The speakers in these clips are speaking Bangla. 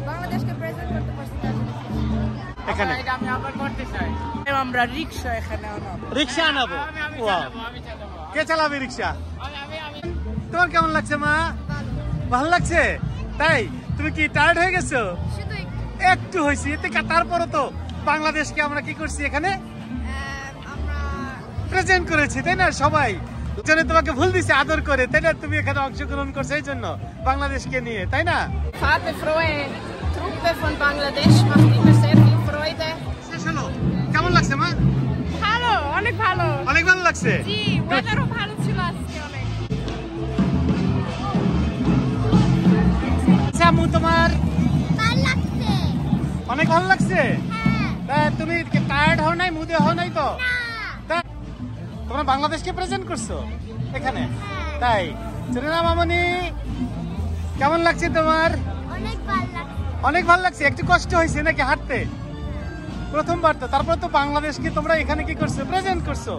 বাংলাদেশকে প্রেজেন্ট করতে পারছি এখানে আমি আবার করতে চাই আমরা রিকশা এখানে আনাবো রিকশা আনাবো কে চালাবে রিকশা তোমার কেমন লাগছে মা ভালো লাগছে তাই তুমি কি টায়ার্ড হয়ে গেছো একটু হয়েছি এতে তারপরও তো বাংলাদেশকে আমরা কি করছি এখানে আমরা প্রেজেন্ট করেছি তাই না সবাই জন্য তোমাকে ভুল দিছে আদর করে তাই না তুমি এখানে অংশগ্রহণ করছো এই জন্য বাংলাদেশকে নিয়ে তাই না Farbe frohe Truppe von Bangladesch macht immer sehr viel Freude. কেমন লাগছে মা ভালো অনেক ভালো অনেক ভালো লাগছে জি ওয়েদারও ভালো ছিল আজকে অনেক আচ্ছা মু তোমার ভালো লাগছে অনেক ভালো লাগছে হ্যাঁ তুমি টায়ার্ড হও নাই মুদে হও নাই তো তোমরা বাংলাদেশকে প্রেজেন্ট করছো এখানে তাই চুনিনা মামনি কেমন লাগছে তোমার অনেক ভালো লাগছে অনেক ভালো লাগছে একটু কষ্ট হয়েছে নাকি হাঁটতে প্রথমবার তো তারপর তো বাংলাদেশকে তোমরা এখানে কি করছো প্রেজেন্ট করছো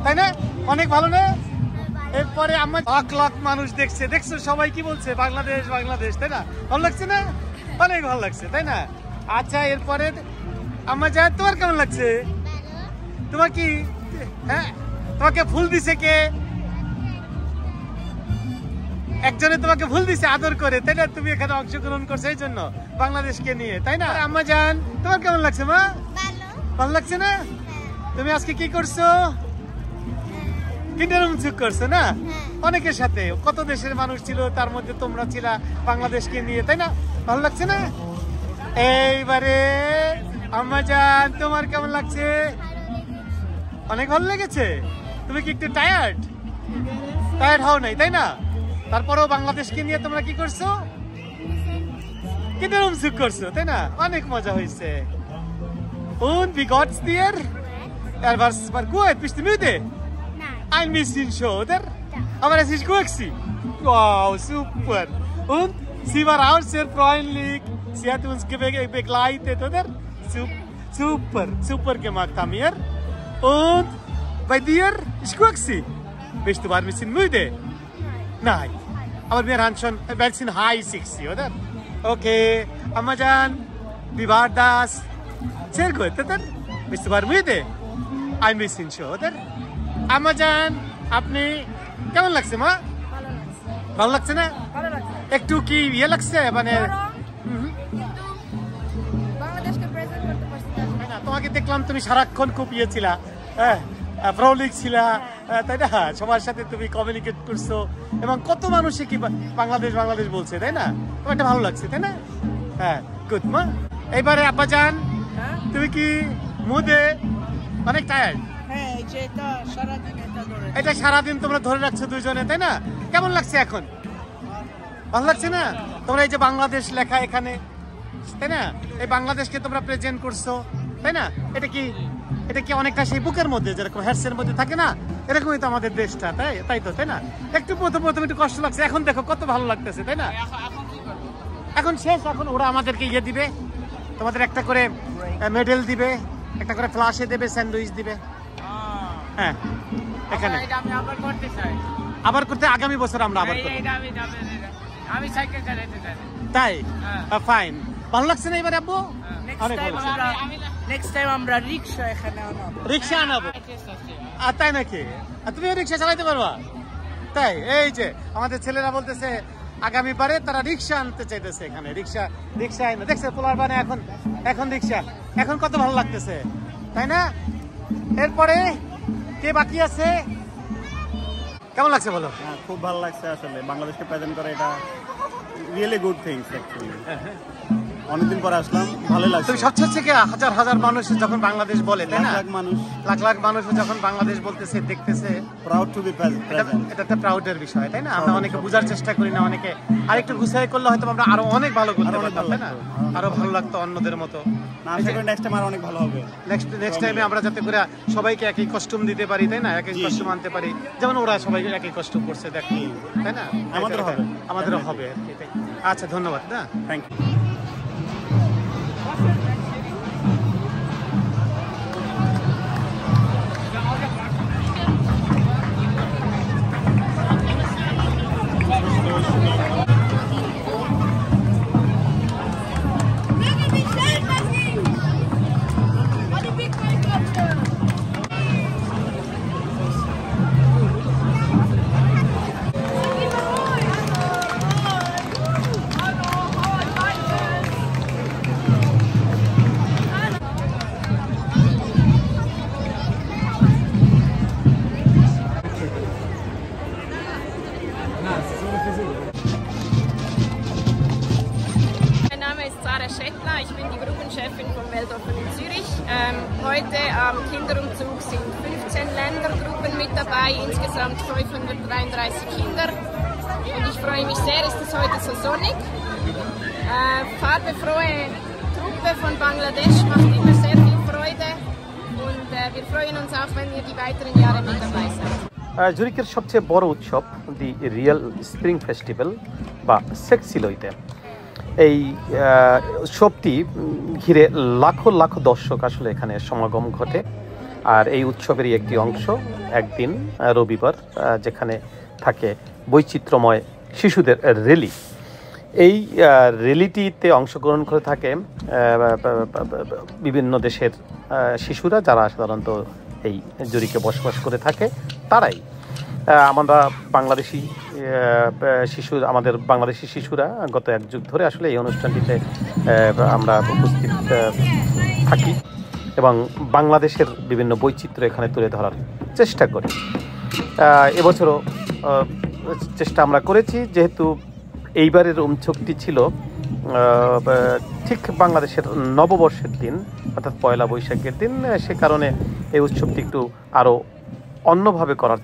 তাই না অনেক ভালো না এরপরে আমার লাখ লাখ মানুষ দেখছো সবাই কি বলছে বাংলাদেশ বাংলাদেশ তাই না ভালো লাগছে না অনেক ভালো লাগছে তাই না আচ্ছা এরপরে আমার যা তোমার কেমন লাগছে তোমার কি হ্যাঁ তোমাকে ফুল দিছে কে একজনে তোমাকে ভুল দিছে আদর করে তাই না তুমি এখানে অংশগ্রহণ করছো এই জন্য বাংলাদেশকে নিয়ে তাই না আম্মা জান তোমার কেমন লাগছে মা ভালো লাগছে না তুমি আজকে কি করছো কিন্ডারুমচুক করছো না অনেকের সাথে কত দেশের মানুষ ছিল তার মধ্যে তোমরা ছিলা বাংলাদেশকে নিয়ে তাই না ভালো লাগছে না এইবারে আম্মা জান তোমার কেমন লাগছে অনেক ভালো লেগেছে তুমি কি একটু টায়ার্ড হও নাই তাই না তারপরেও বাংলাদেশকে নিয়ে তোমরা কি করছো কিন্ডারুমচুক করছো তাই না অনেক মজা হয়েছে Und wie geht's dir? War gut, bist du müde? Nein. Ein bisschen schon, oder? Aber es ist gut gewesen. Wow, super. Und sie war auch sehr freundlich. Sie hat uns begleitet, oder? Super gemacht, Amir. Und bei dir ist gut gewesen. Bist du ein bisschen müde? Nein. Aber wir haben schon ein bisschen heiß, oder? Okay, Ammajan, wie war das? Sehr gut, oder? Bist du müde? Ein bisschen schon, oder? Ammajan, আপনি কেমন লাগছে মা ভালো লাগছে না একটু কি ইয়ে লাগছে মানে বাংলাদেশকে প্রেজেন্ট করতে পারছি না তোমাকে দেখলাম তুমি সারাক্ষণ খুব ইয়ে ছিলা হ্যাঁ প্রলিক ছিলা তাই না সবার সাথে তুমি কমিউনিকেট করছো এবং কত মানুষে কি বাংলাদেশ বাংলাদেশ বলছে তাই না তোমার এটা ভালো লাগছে তাই না হ্যাঁ গুড মা এইবারে আব্বা জান তুমি কি মুদে অনেক টায়ার্ড হ্যাঁ এটা সারাদিন তোমরা ধরে রাখছো দুইজনে তাই না কেমন লাগছে এখন ভালো লাগছে না তোমরা এই যে বাংলাদেশ লেখা এখানে তাই না এই বাংলাদেশকে তোমরা প্রেজেন্ট করছো তাই না এটা কি অনেকটা সেই বুকের মধ্যে যেরকম হেডসের মধ্যে থাকে না এরকমই তো আমাদের দেশটা তাই তো তাই না একটু প্রথম একটু কষ্ট লাগছে এখন দেখো কত ভালো লাগতেছে তাই না এখন শেষ এখন ওরা আমাদেরকে ইয়ে দিবে তোমাদের একটা করে মেডেল দিবে একটা করে ফ্লাশে দেবে স্যান্ডউইচ দিবে হ্যাঁ এখানে আমি আবার করতে চাই আবার করতে আগামী বছর আমরা আবার করব আমি সাইকেল চালাতে চাই তাই ফাইন ভালো লাগছে না এবারে আব্বু নেক্সট টাইম আমরা রিকশা এখানে আনাবো রিকশা আনাবো তাই নাকি তুমিও রিকশা চালাতে পারবা তাই এই যে আমাদের ছেলেরা বলতেছে আগামী বারে তারা রিকশা আনতে চাইতেছে এখানে রিকশা এনে দেখছে পোলার বানে এখন রিকশা এখন কত ভালো লাগতেছে তাই না এরপরে কে বাকি আছে কেমন লাগছে বলো খুব ভালো লাগছে আসলে বাংলাদেশকে প্রেজেন্ট করে এটা রিয়েলি গুড থিংস অ্যাকচুয়ালি অনেকদিন পরে আসলাম ভালো লাগছে তুমি সবচেয়ে থেকে হাজার হাজার মানুষ যখন বাংলাদেশ বলে তাই না লাখ লাখ মানুষ যখন বাংলাদেশ বলতেছে দেখতেছে প্রাউড টু বি প্রেজেন্ট এটা একটা প্রাউডের বিষয় তাই না আমরা অনেকে বোঝার চেষ্টা করি না অনেকে আরেকটু গুছাই করলে হয়তো আমরা আরো অনেক ভালো করতে পারতাম তাই না আরো ভালো লাগতো অন্যদের মতো নেক্সট টাইম আরো অনেক ভালো হবে নেক্সট টাইমে আমরা যাতে করে সবাইকে একই কস্টিউম দিতে পারি তাই না একই কস্টিউম আনতে পারি যেমন ওরা সবাই একই কস্টিউম করছে দেখি তাই না আমাদেরও হবে আচ্ছা ধন্যবাদ না thank you ich bin die Gruppenchefin von Weltoffen in Zürich. Heute am Kinderumzug sind 15 Ländergruppen mit dabei, insgesamt 533 Kinder. Und ich freue mich sehr, ist es heute so sonnig. Farbefrohe Truppe von Bangladesch macht immer sehr viel Freude. Und wir freuen uns auch, wenn ihr die weiteren Jahre mit dabei seid. জুরিকের সবচেয়ে বড় উৎসব দি রিয়েল স্প্রিং ফেস্টিভ্যাল বা সেক্সিলইতে এই উৎসবটি ঘিরে লাখো লাখো দর্শক আসলে এখানে সমাগম ঘটে। আর এই উৎসবেরই একটি অংশ একদিন রবিবার যেখানে থাকে বৈচিত্র্যময় শিশুদের র্যালি। এই র্যালিটিতে অংশগ্রহণ করে থাকে বিভিন্ন দেশের শিশুরা যারা সাধারণত এই জুরিকে বসবাস করে থাকে তারাই। আমরা বাংলাদেশি আমাদের বাংলাদেশি শিশুরা গত এক যুগ ধরে আসলে এই অনুষ্ঠানটিতে আমরা উপস্থিত থাকি এবং বাংলাদেশের বিভিন্ন বৈচিত্র্য এখানে তুলে ধরার চেষ্টা করি। এবছরও চেষ্টা আমরা করেছি, যেহেতু এইবারের উৎসবটি ছিল ঠিক বাংলাদেশের নববর্ষের দিন অর্থাৎ পয়লা বৈশাখের দিন, সে কারণে এই উৎসবটি একটু আরও অন্যভাবে করার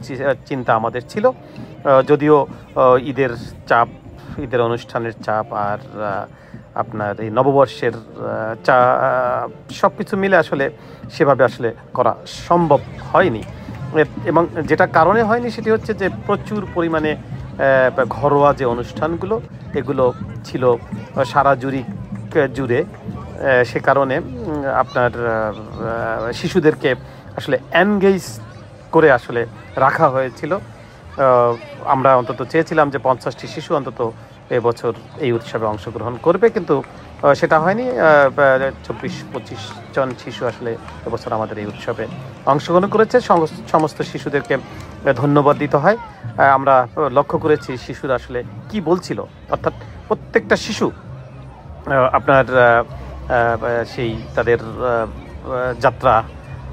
চিন্তা আমাদের ছিল। যদিও ঈদের চাপ, ঈদের অনুষ্ঠানের চাপ আর আপনার এই নববর্ষের সব কিছু মিলে আসলে সেভাবে আসলে করা সম্ভব হয়নি। এবং যেটা কারণে হয়নি সেটি হচ্ছে যে প্রচুর পরিমাণে ঘরোয়া যে অনুষ্ঠানগুলো এগুলো ছিল সারা জুড়ে, সে কারণে আপনার শিশুদেরকে আসলে এনগেজ করে আসলে রাখা হয়েছিল। আমরা অন্তত চেয়েছিলাম যে 50টি শিশু অন্তত এবছর এই উৎসবে অংশগ্রহণ করবে, কিন্তু সেটা হয়নি। 24-25 জন শিশু আসলে এবছর আমাদের এই উৎসবে অংশগ্রহণ করেছে। সমস্ত শিশুদেরকে ধন্যবাদ দিতে হয়। আমরা লক্ষ্য করেছি শিশুরা আসলে কি বলছিল, অর্থাৎ প্রত্যেকটা শিশু আপনার সেই তাদের যাত্রা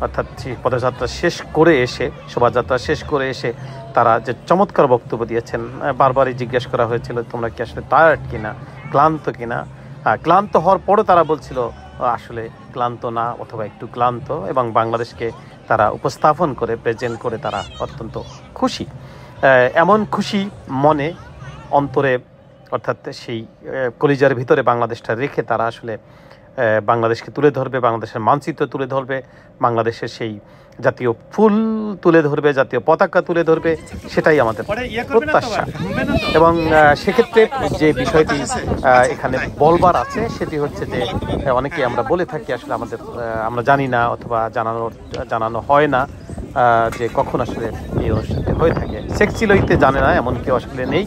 অর্থাৎ সেই পদযাত্রা শেষ করে এসে, শোভাযাত্রা শেষ করে এসে তারা যে চমৎকার বক্তব্য দিয়েছেন। বারবারই জিজ্ঞেস করা হয়েছিল তোমরা কি আসলে টায়ার্ড কিনা, ক্লান্ত কিনা। ক্লান্ত হওয়ার পরও তারা বলছিল আসলে ক্লান্ত না অথবা একটু ক্লান্ত, এবং বাংলাদেশকে তারা উপস্থাপন করে প্রেজেন্ট করে তারা অত্যন্ত খুশি। এমন খুশি মনে অন্তরে অর্থাৎ সেই কলিজার ভিতরে বাংলাদেশটা রেখে তারা আসলে বাংলাদেশকে তুলে ধরবে, বাংলাদেশের মানচিত্র তুলে ধরবে, বাংলাদেশের সেই জাতীয় ফুল তুলে ধরবে, জাতীয় পতাকা তুলে ধরবে, সেটাই আমাদের প্রত্যাশা। এবং সেক্ষেত্রে যে বিষয়টি এখানে বলবার আছে সেটি হচ্ছে যে অনেকেই আমরা বলে থাকি আসলে আমরা জানি না অথবা জানানো হয় না যে কখন আসলে এই অনুষ্ঠানটি হয়ে থাকে। সেক্সিলইতে জানে না এমন কেউ আসলে নেই।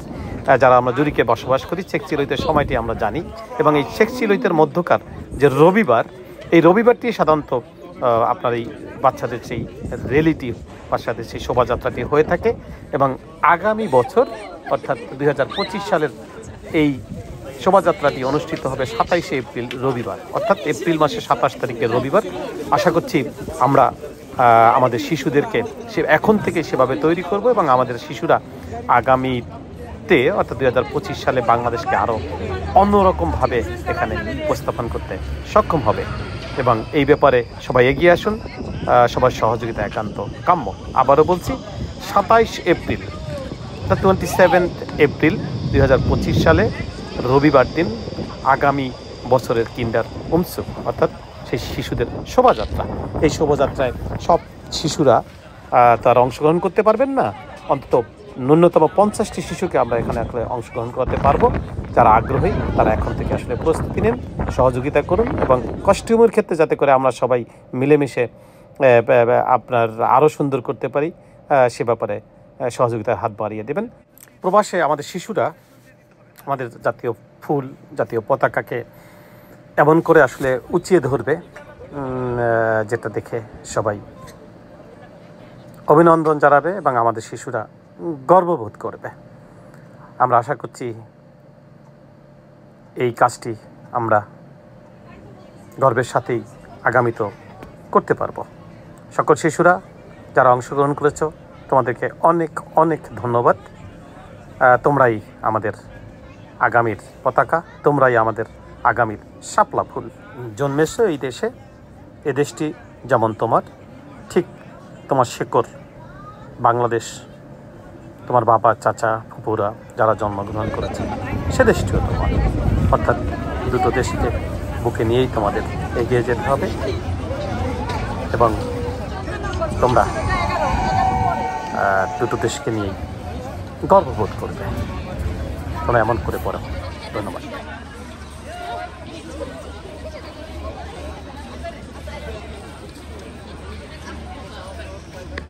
যারা আমরা জুরিকে বসবাস করি সেক্সিলইতের সময়টি আমরা জানি, এবং এই সেক্সিলইতের মধ্যকার যে রবিবার, এই রবিবারটি সাধারণত আপনার এই বাচ্চাদের সেই র্যালিটি, বাচ্চাদের সেই শোভাযাত্রাটি হয়ে থাকে। এবং আগামী বছর অর্থাৎ 2025 সালের এই শোভাযাত্রাটি অনুষ্ঠিত হবে 27শে এপ্রিল রবিবার, অর্থাৎ এপ্রিল মাসের 27 তারিখের রবিবার। আশা করছি আমরা আমাদের শিশুদেরকে এখন থেকে সেভাবে তৈরি করব এবং আমাদের শিশুরা আগামীতে অর্থাৎ 2025 সালে বাংলাদেশকে আরও অন্যরকমভাবে এখানে উপস্থাপন করতে সক্ষম হবে। এবং এই ব্যাপারে সবাই এগিয়ে আসুন, সবার সহযোগিতা একান্ত কাম্য। আবারও বলছি 27 এপ্রিল 27 এপ্রিল 2025 সালে রবিবার দিন আগামী বছরের কিন্ডার উমসুক অর্থাৎ সেই শিশুদের শোভাযাত্রা। এই শোভাযাত্রায় সব শিশুরা তারা অংশগ্রহণ করতে পারবেন না, অন্তত ন্যূনতম 50টি শিশুকে আমরা এখানে আসলে অংশগ্রহণ করাতে পারবো। যারা আগ্রহী তারা এখন থেকে আসলে প্রস্তুতি নিন, সহযোগিতা করুন, এবং কস্টিউমের ক্ষেত্রে যাতে করে আমরা সবাই মিলেমিশে আপনার আরও সুন্দর করতে পারি সে ব্যাপারে সহযোগিতার হাত বাড়িয়ে দেবেন। প্রবাসে আমাদের শিশুরা আমাদের জাতীয় ফুল, জাতীয় পতাকাকে এমন করে আসলে উঁচিয়ে ধরবে যেটা দেখে সবাই অভিনন্দন জানাবে এবং আমাদের শিশুরা গর্ববোধ করবে। আমরা আশা করছি এই কাজটি আমরা গর্বের সাথেই আগামীতেও করতে পারবো। সকল শিশুরা যারা অংশগ্রহণ করেছ তোমাদেরকে অনেক অনেক ধন্যবাদ। তোমরাই আমাদের আগামীর পতাকা, তোমরাই আমাদের আগামীর শাপলা ফুল। জন্মেছে এই দেশে, এ দেশটি যেমন তোমার, ঠিক তোমার শেকড় বাংলাদেশ। তোমার বাবা, চাচা, ফুপুরা যারা জন্মগ্রহণ করেছে সে দেশটিও তোমার। অর্থাৎ দুটো দেশকে বুকে নিয়েই তোমাদের এগিয়ে যেতে হবে এবং তোমরা দুটো দেশকে নিয়েই গর্ববোধ করবে। তোমরা এমন করে পড়ো। ধন্যবাদ।